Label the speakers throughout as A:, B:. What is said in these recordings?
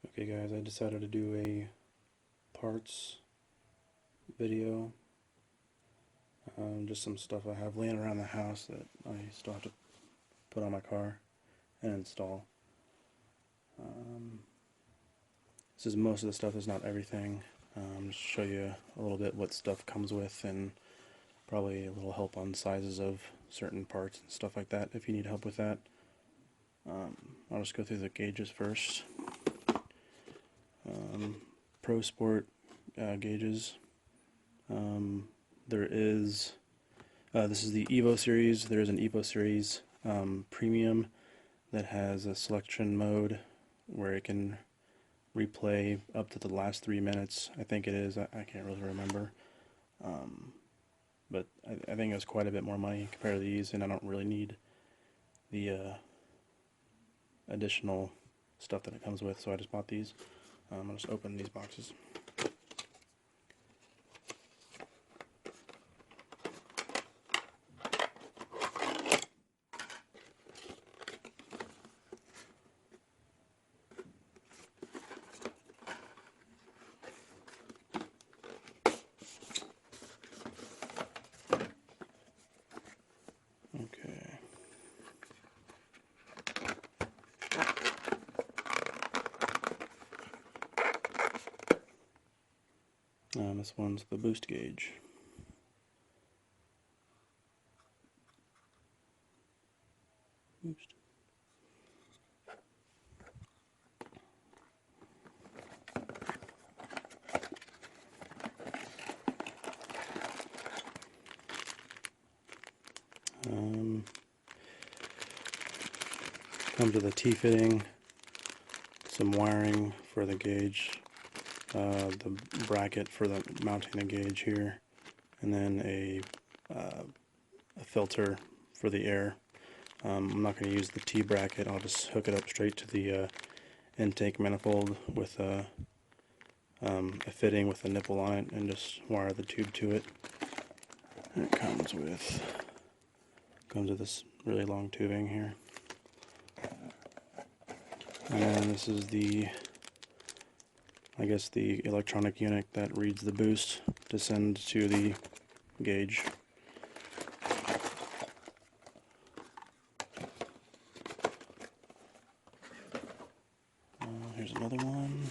A: Okay guys, I decided to do a parts video. Just some stuff I have laying around the house that I still have to put on my car and install. This is most of the stuff, is not everything. Just show you a little bit what stuff comes with, and probably a little help on sizes of certain parts and stuff like that if you need help with that. I'll just go through the gauges first. Prosport gauges. This is the Evo series. There is an Evo series premium that has a selection mode where it can replay up to the last 3 minutes. I think it is. I can't really remember. But I think it's quite a bit more money compared to these, and I don't really need the additional stuff that it comes with, so I just bought these. I'll just open these boxes. Okay. This one's the boost gauge. Boost. Comes with a T-fitting, some wiring for the gauge, the bracket for the mounting the gauge here, and then a filter for the air. I'm not going to use the T-bracket. I'll just hook it up straight to the intake manifold with a fitting with a nipple on it, and just wire the tube to it. And it comes with this really long tubing here. And this is the, I guess, the electronic unit that reads the boost to send to the gauge. Here's another one.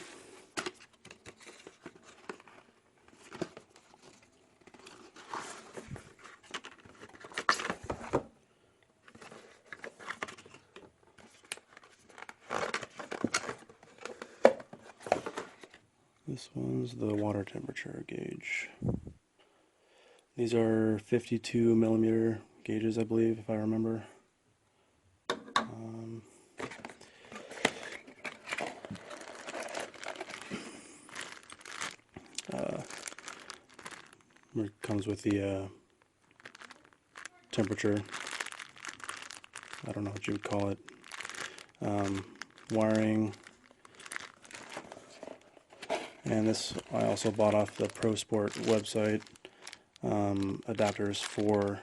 A: This one's the water temperature gauge. These are 52 millimeter gauges, I believe, if I remember. It comes with the temperature, I don't know what you would call it, wiring. And this I also bought off the Prosport website, adapters for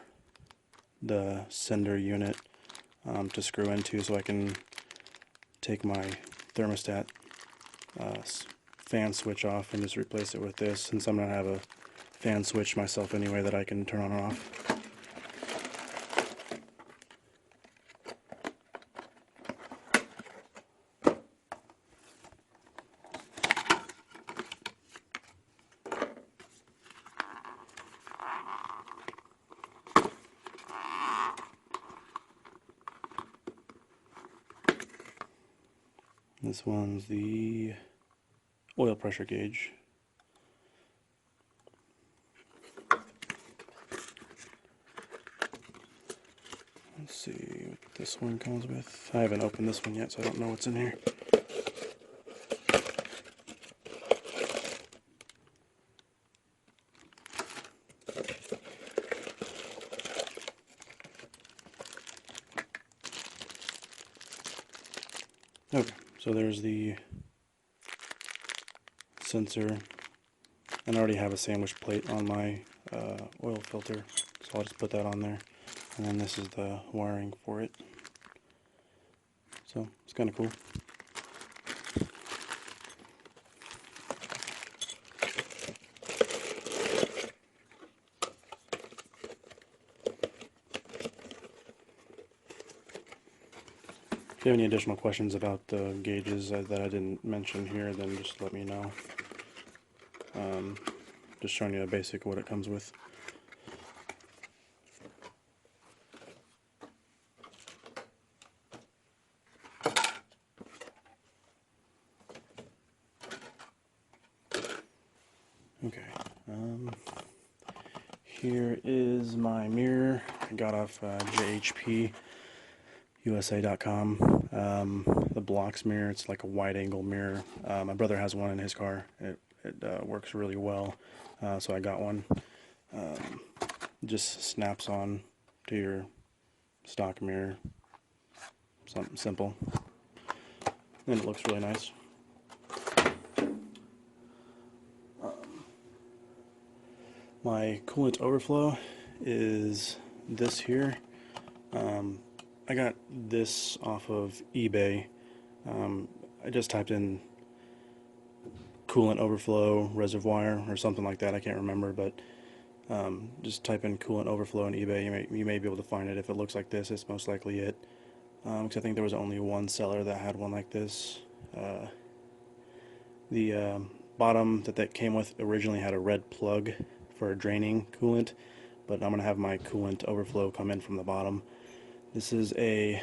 A: the sender unit to screw into, so I can take my thermostat fan switch off and just replace it with this, since I'm going to have a fan switch myself anyway that I can turn on and off. This one's the oil pressure gauge. Let's see what this one comes with. I haven't opened this one yet, so I don't know what's in here. Okay, so there's the sensor, and I already have a sandwich plate on my oil filter, so I'll just put that on there. And then this is the wiring for it. So it's kind of cool. If you have any additional questions about the gauges that I didn't mention here, then just let me know. Just showing you a basic what it comes with. Okay, here is my mirror. I got off jhpusa.com. The Blocks mirror, it's like a wide angle mirror. My brother has one in his car. It works really well, so I got one. Just snaps on to your stock mirror. Something simple. And it looks really nice. My coolant overflow is this here. I got this off of eBay. I just typed in coolant overflow reservoir or something like that. I can't remember, but just type in coolant overflow on eBay. You may be able to find it. If it looks like this, it's most likely it. Because I think there was only one seller that had one like this. The bottom that came with originally had a red plug for draining coolant, but I'm going to have my coolant overflow come in from the bottom. This is a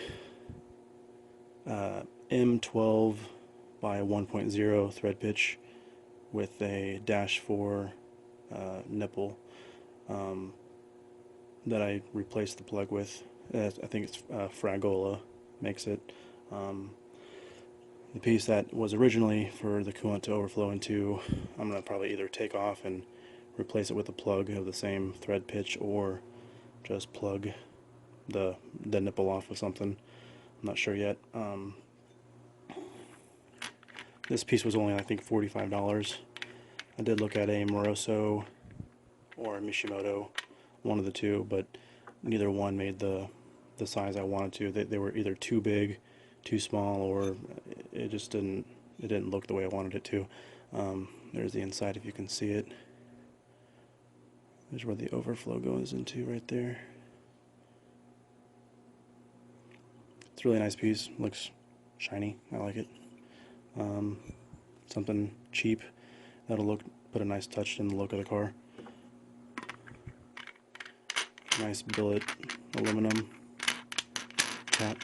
A: M12 by 1.0 thread pitch with a -4 nipple that I replaced the plug with. I think it's Fragola makes it. The piece that was originally for the coolant to overflow into, I'm going to probably either take off and replace it with a plug of the same thread pitch, or just plug the nipple off with something. I'm not sure yet. This piece was only, I think, $45. I did look at a Moroso or a Mishimoto, one of the two, but neither one made the size I wanted to. They were either too big, too small, or it just didn't look the way I wanted it to. There's the inside if you can see it. There's where the overflow goes into right there. It's a really nice piece. Looks shiny. I like it. Something cheap that'll put a nice touch in the look of the car. Nice billet aluminum cap.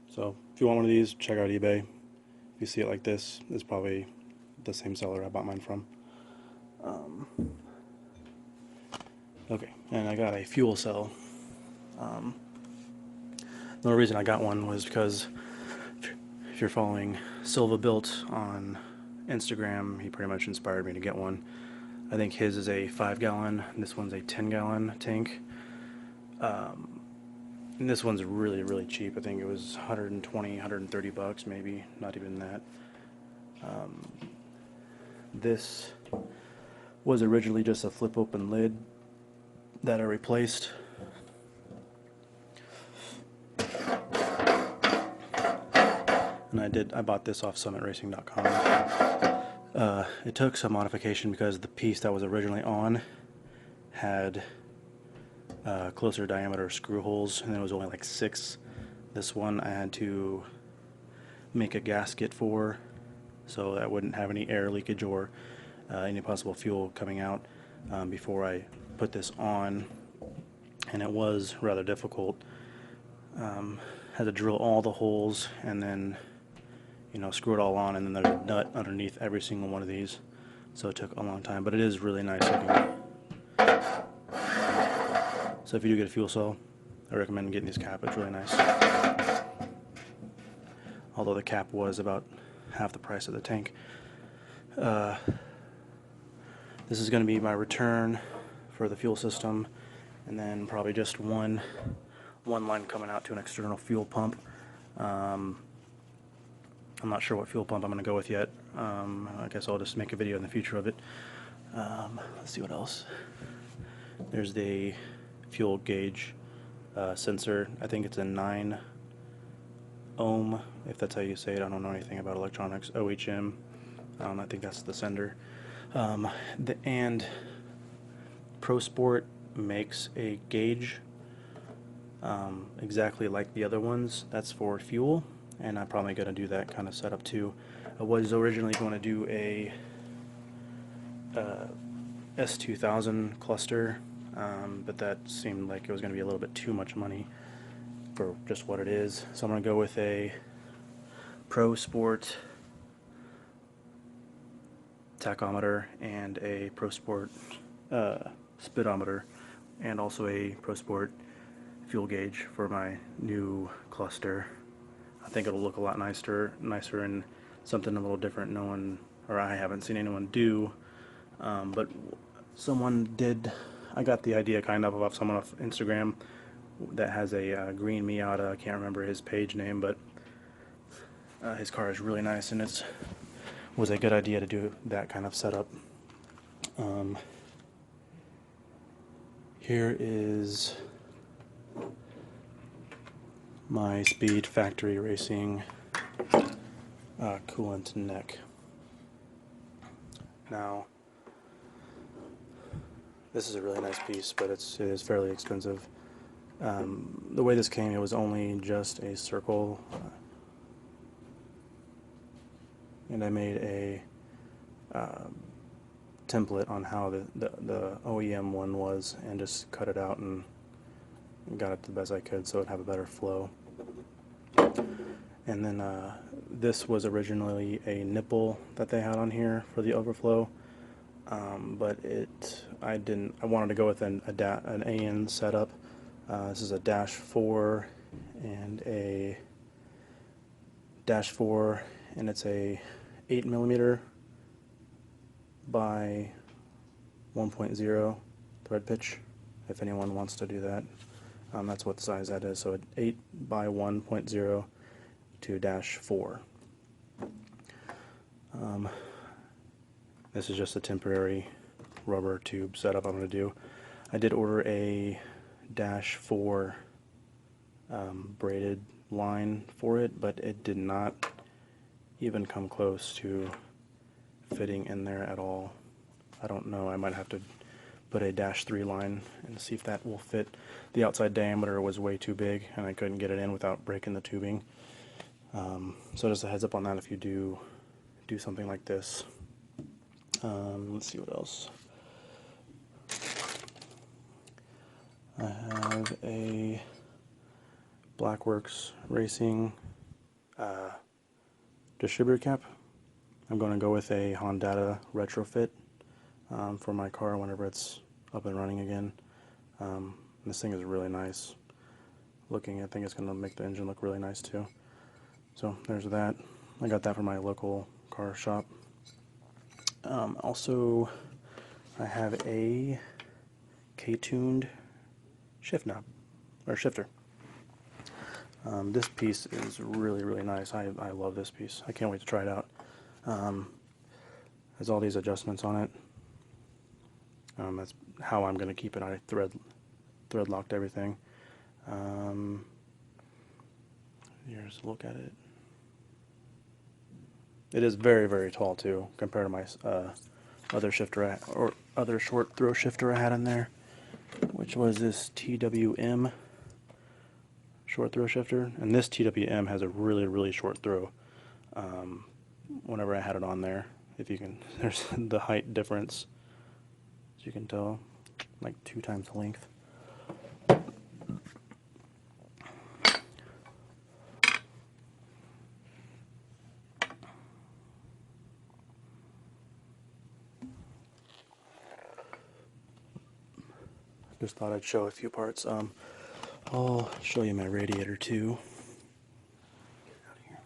A: So if you want one of these, check out eBay. If you see it like this, it's probably the same seller I bought mine from. Okay, and I got a fuel cell. The only reason I got one was because if you're following Silva Built on Instagram, he pretty much inspired me to get one. I think his is a 5-gallon, and this one's a 10-gallon tank. And this one's really, really cheap. I think it was 120, 130 bucks, maybe, not even that. This was originally just a flip open lid that I replaced. And I bought this off summitracing.com. It took some modification because the piece that was originally on had closer diameter screw holes, and there was only like 6. This one I had to make a gasket for, so that wouldn't have any air leakage or any possible fuel coming out before I put this on, and it was rather difficult. Had to drill all the holes and then screw it all on, and then there's a nut underneath every single one of these, so it took a long time, but it is really nice looking. So if you do get a fuel cell, I recommend getting this cap. It's really nice. Although the cap was about half the price of the tank. This is going to be my return for the fuel system, and then probably just one line coming out to an external fuel pump. I'm not sure what fuel pump I'm going to go with yet. I guess I'll just make a video in the future of it. Let's see what else. There's the fuel gauge sensor. I think it's a 9 ohm, if that's how you say it. I don't know anything about electronics. OHM. I think that's the sender. And Prosport makes a gauge exactly like the other ones. That's for fuel, and I'm probably going to do that kind of setup too. I was originally going to do a S2000 cluster, but that seemed like it was going to be a little bit too much money for just what it is. So I'm going to go with a Prosport tachometer and a Prosport speedometer, and also a Prosport fuel gauge for my new cluster. I think it'll look a lot nicer and something a little different. No one, or I haven't seen anyone do, but someone did. I got the idea kind of off someone off Instagram that has a green Miata. I can't remember his page name, but his car is really nice, and it was a good idea to do that kind of setup. Here is my Speed Factory Racing coolant neck. Now, this is a really nice piece, but it is fairly expensive. The way this came, it was only just a circle, and I made a template on how the OEM one was, and just cut it out and got it the best I could so it'd have a better flow. And then this was originally a nipple that they had on here for the overflow, but I wanted to go with an AN setup. This is a -4 and a -4, and it's a 8mm by 1.0 thread pitch, if anyone wants to do that. That's what size that is, so 8 by 1.0 to -4. This is just a temporary rubber tube setup I'm going to do. I did order a -4 braided line for it, but it did not even come close to fitting in there at all. I don't know, I might have to put a -3 line and see if that will fit. The outside diameter was way too big, and I couldn't get it in without breaking the tubing. So just a heads up on that if you do something like this. Let's see what else. I have a Blackworks Racing distributor cap. I'm going to go with a Honda retrofit for my car whenever it's up and running again. This thing is really nice looking. I think it's going to make the engine look really nice too. So there's that. I got that from my local car shop. Also, I have a K-tuned shift knob, or shifter. This piece is really nice. I love this piece. I can't wait to try it out. Has all these adjustments on it. That's how I'm going to keep it. I thread locked everything. Here's a look at it. It is very tall too, compared to my other shifter or other short throw shifter I had in there, which was this TWM short throw shifter. And this TWM has a really short throw. Whenever I had it on there, if you can, there's the height difference, as you can tell, like 2 times the length. Just thought I'd show a few parts. I'll show you my radiator too. Get it out of here.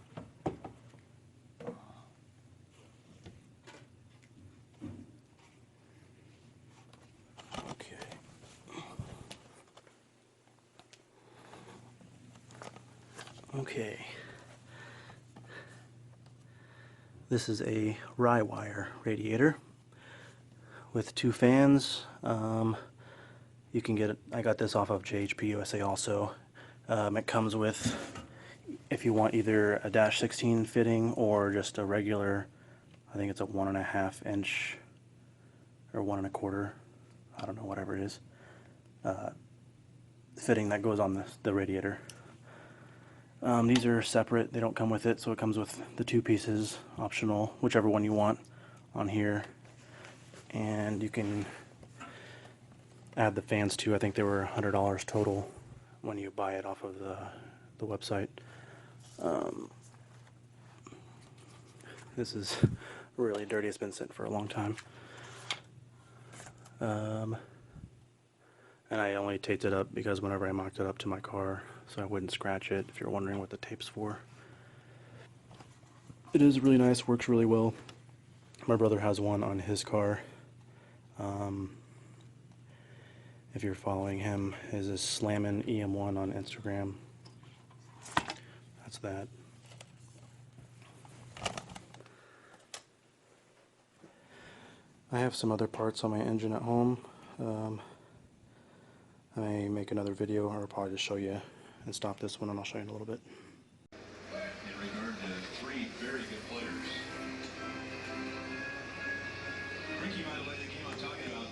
A: Okay. This is a rywire radiator with 2 fans. You can get it. I got this off of JHP USA also. It comes with, if you want either a -16 fitting or just a regular, I think it's a 1.5 inch or 1 1/4. I don't know, whatever it is. fitting that goes on the radiator. These are separate, they don't come with it, so it comes with the two pieces, optional, whichever one you want on here. And you can add the fans too. I think they were $100 total when you buy it off of the website. This is really dirty, it's been sitting for a long time. And I only taped it up because whenever I mocked it up to my car, so I wouldn't scratch it, if you're wondering what the tape's for. It is really nice, works really well. My brother has one on his car. If you're following him, his is Slammin' EM1 on Instagram. That's that. I have some other parts on my engine at home. I may make another video, or I'll probably just show you and stop this one, and I'll show you in a little bit.
B: In regard to three very good players. Ricky, by the way, they came out talking about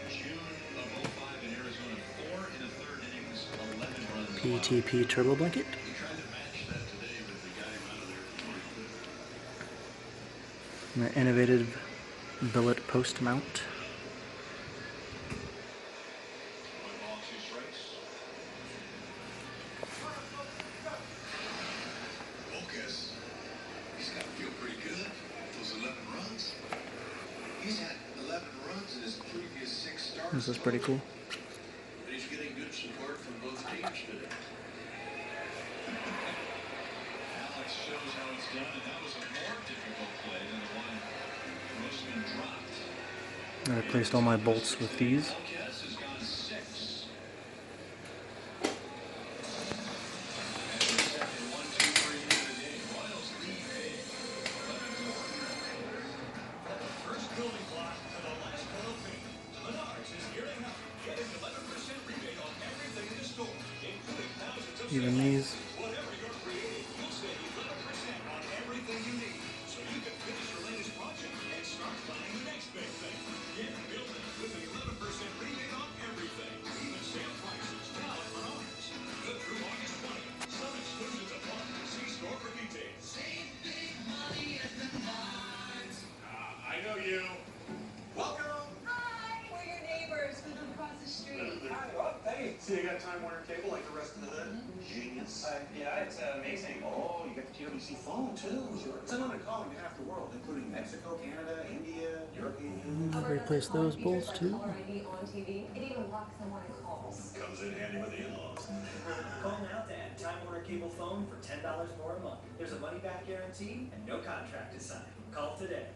B: June of 05 in Arizona, 4 in the third innings, 11 runs.
A: PTP turbo blanket.
B: We tried to match that today with the guy out of there.
A: An innovative billet post mount.
B: He's got to feel pretty good. Those 11 runs. He's had 11 runs in his previous 6 starts.
A: This is pretty cool.
B: But he's getting good support from both teams today. Alex shows how it's done, and that was a more difficult play than the one Grossman dropped.
A: I replaced all my bolts with these.
B: Has gone 6.
A: Even these.
B: I know you. Welcome.
C: Hi, we're your neighbors. We live across the street.
D: Hi, well, hey, so you got Time Warner cable like the rest of the hood?
B: Genius.
D: Yeah, it's amazing. Oh, you got the TWC phone too. Sure. Someone calling half the world, including Mexico, Canada, India, European Union.
A: I'll replace those bolts too.
C: Already on TV. It even blocks someone who calls.
B: Comes in handy with the in-laws.
E: Call now to add Time Warner Cable phone for $10 more a month. There's a money-back guarantee and no contract is signed. Call today.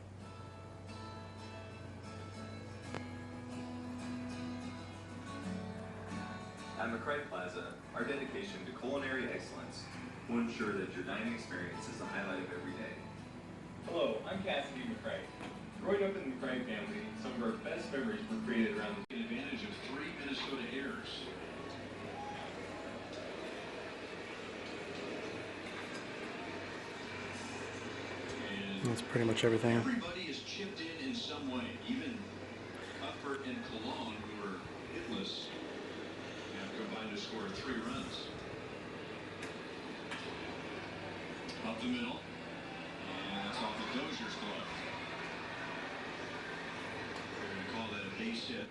F: At McCrae Plaza, our dedication to culinary excellence will ensure that your dining experience is the highlight of every day.
G: Hello, I'm Cassidy McCrae. Growing up in the McCrae family, some of our best memories were created around
B: Take advantage of 3 Minnesota airs. And
A: That's pretty much everything.
B: everybody has chipped in some way. Even Cuthbert and Cologne, who were hitless, have combined to score 3 runs. Up the middle. And that's off the Dozier's glove. They're going to call that a base hit.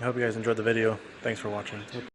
A: I hope you guys enjoyed the video. Thanks for watching.